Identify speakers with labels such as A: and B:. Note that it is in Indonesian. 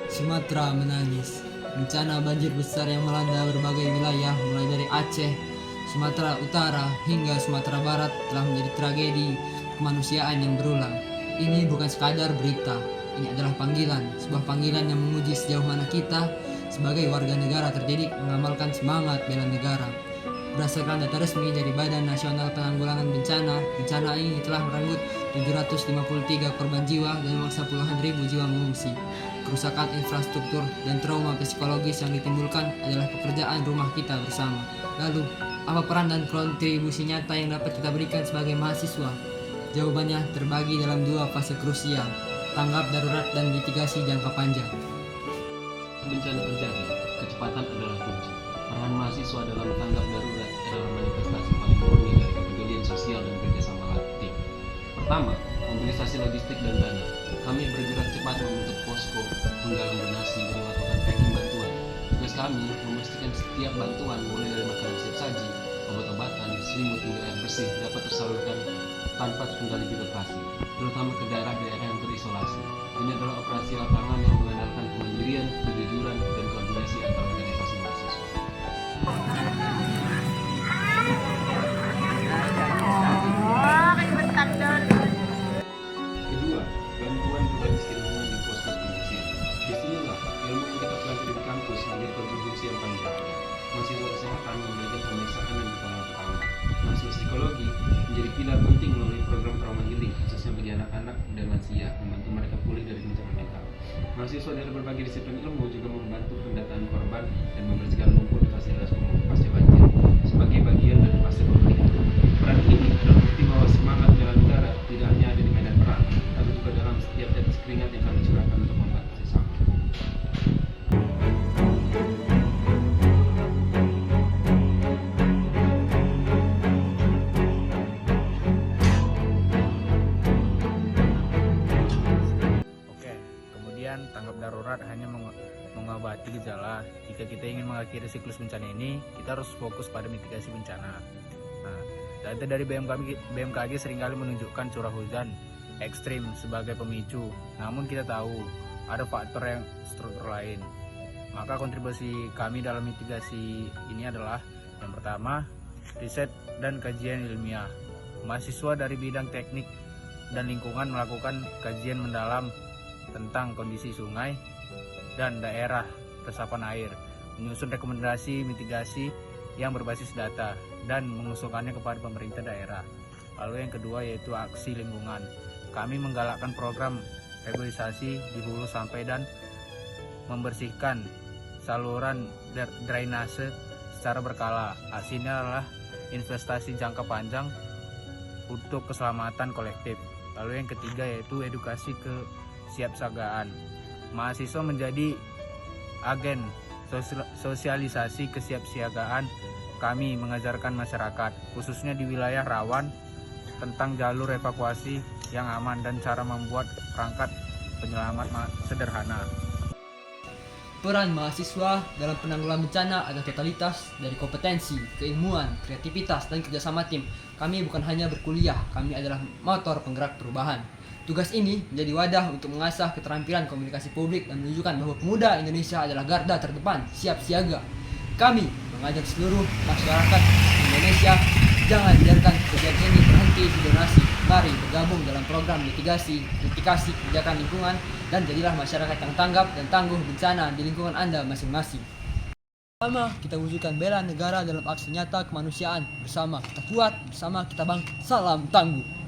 A: Sumatera menangis. Bencana banjir besar yang melanda berbagai wilayah mulai dari Aceh, Sumatera Utara hingga Sumatera Barat telah menjadi tragedi kemanusiaan yang berulang. Ini bukan sekadar berita, ini adalah panggilan, sebuah panggilan yang menguji sejauh mana kita sebagai warga negara terdidik mengamalkan semangat bela negara. Berdasarkan data resmi dari Badan Nasional Penanggulangan bencana ini telah merenggut 753 korban jiwa dan memaksa puluhan ribu jiwa mengungsi. Kerusakan infrastruktur dan trauma psikologis yang ditimbulkan adalah pekerjaan rumah kita bersama. Lalu, apa peran dan kontribusi nyata yang dapat kita berikan sebagai mahasiswa? Jawabannya terbagi dalam dua fase krusial, tanggap darurat dan mitigasi jangka panjang.
B: Bencana terjadi, kecepatan adalah kunci. Peran mahasiswa dalam tanggap darurat adalah manifestasi paling murni dari kepedulian sosial dan kerjasama aktif. Pertama, mobilisasi logistik dan dana. Kami bergerak cepat membentuk posko, menggalang donasi, dan melakukan packing bantuan. Tugas kami memastikan setiap bantuan, mulai dari makanan siap saji, obat-obatan, selimut hingga air bersih dapat tersalurkan tanpa terkendali birokrasi, terutama ke daerah-daerah yang terisolasi. Ini adalah operasi lapangan yang mengandalkan kemandirian, kejujuran, dan koordinasi antar organisasi mahasiswa. Kedua, bantuan berbasis ilmuwan di posko pengungsian. Disinilah ilmu yang kita pelajari di kampus menjadi kontribusi yang paling berharga. Mahasiswa kesehatan memberikan pemeriksaan dan pertolongan pertama. Mahasiswa psikologi menjadi pilar penting melalui program trauma healing, khususnya bagi anak-anak dan lansia, membantu mereka pulih dari bencana mental. Mahasiswa dari berbagai disiplin ilmu juga membantu pendataan korban dan membersihkan lumpur di fasilitas umum pasca banjir sebagai bagian dari fase pemulihan. Peran ini adalah bukti bahwa semangat bela negara tidak hanya ada di medan perang, tapi juga dalam setiap tetes keringat yang kami curahkan untuk membantu sesama.
C: Tanggap darurat hanya mengobati gejala. Jika kita ingin mengakhiri siklus bencana ini, kita harus fokus pada mitigasi bencana. Nah, data dari BMKG seringkali menunjukkan curah hujan ekstrim sebagai pemicu. Namun kita tahu ada faktor yang struktur lain. Maka kontribusi kami dalam mitigasi ini adalah yang pertama, riset dan kajian ilmiah. Mahasiswa dari bidang teknik dan lingkungan melakukan kajian mendalam tentang kondisi sungai dan daerah resapan air, menyusun rekomendasi mitigasi yang berbasis data dan mengusulkannya kepada pemerintah daerah. Lalu yang kedua yaitu aksi lingkungan. Kami menggalakkan program reboisasi di hulu sampai dan membersihkan saluran drainase secara berkala. Hasilnya adalah investasi jangka panjang untuk keselamatan kolektif. Lalu yang ketiga yaitu edukasi kesiapsiagaan. Mahasiswa menjadi agen sosialisasi kesiapsiagaan. Kami mengajarkan masyarakat, khususnya di wilayah rawan, tentang jalur evakuasi yang aman dan cara membuat perangkat penyelamat sederhana.
A: Peran mahasiswa dalam penanggulangan bencana adalah totalitas dari kompetensi, keilmuan, kreativitas, dan kerjasama tim. Kami bukan hanya berkuliah, kami adalah motor penggerak perubahan. Tugas ini menjadi wadah untuk mengasah keterampilan komunikasi publik dan menunjukkan bahwa pemuda Indonesia adalah garda terdepan, siap siaga. Kami mengajak seluruh masyarakat Indonesia, jangan biarkan kejadian ini berhenti di donasi. Mari bergabung dalam program mitigasi, mitigasi kebijakan lingkungan, dan jadilah masyarakat yang tanggap dan tangguh bencana di lingkungan Anda masing-masing. Bersama kita wujudkan bela negara dalam aksi nyata kemanusiaan. Bersama kita kuat, bersama kita bangkit. Salam tangguh.